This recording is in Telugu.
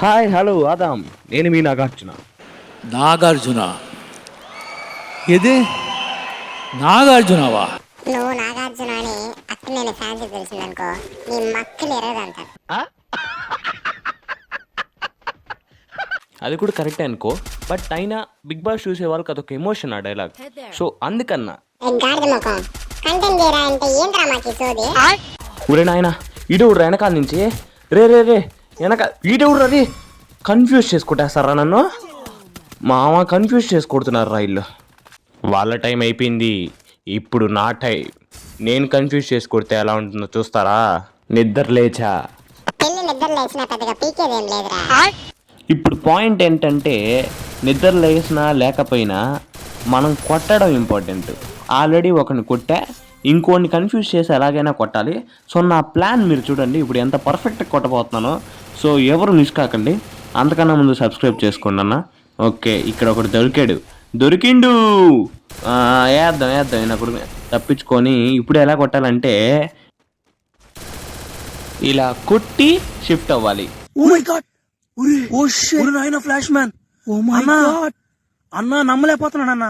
హాయ్ హలో ఆదాం, నేను మీ నాగార్జున. నాగార్జున ఇది నాగార్జునవా? నువ్వు నాగార్జున అని అక్కినేని ఫ్యాన్స్ తెలిసిందనుకో, నీ మక్కలు ఎరగదంటారు. అది కూడా కరెక్టే అనుకో, బట్ అయినా బిగ్ బాస్ చూసే వాళ్ళకి అదొక ఎమోషన్ ఆ డైలాగ్. సో అందుకన్నా గాడిద ముఖం కంటెంట్ చేయరా అంటే ఏంట్రా మాకు సోది. ఊరే నాయన ఈడెవడు వెనకాల నుంచి రే రే రే వెనక ఈడెవడు అది కన్ఫ్యూజ్ చేసుకుంటేస్తారా నన్ను? మామ కన్ఫ్యూజ్ చేసుకుంటున్నారు రా ఇల్లు. వాళ్ళ టైం అయిపోయింది, ఇప్పుడు నా టైం. నేను కన్ఫ్యూజ్ చేసుకొడితే ఎలా ఉంటుందో చూస్తారా? నిద్ర లేచా. పెళ్లి నిద్ర లేచినా పెద్దగా పీకేదేం లేదురా. ఇప్పుడు పాయింట్ ఏంటంటే నిద్ర లేచినా లేకపోయినా మనం కొట్టడం ఇంపార్టెంట్. ఆల్రెడీ ఒకరిని కొట్టా, ఇంకోని కన్ఫ్యూజ్ చేసి ఎలాగైనా కొట్టాలి. సో నా ప్లాన్ మీరు చూడండి, ఇప్పుడు ఎంత పర్ఫెక్ట్గా కొట్టబోతున్నానో. సో ఎవరు మిస్ కాకండి. అంతకన్నా ముందు సబ్స్క్రైబ్ చేసుకోండి అన్న. ఓకే, ఇక్కడ ఒకటి దొరికిండు. వేద్దాం నాకు తప్పించుకొని. ఇప్పుడు ఎలా కొట్టాలంటే ఇలా కొట్టి షిఫ్ట్ అవ్వాలి. ఫ్లాష్ మ్యాన్, అన్నా నమ్మలేకపోతున్నాను అన్న.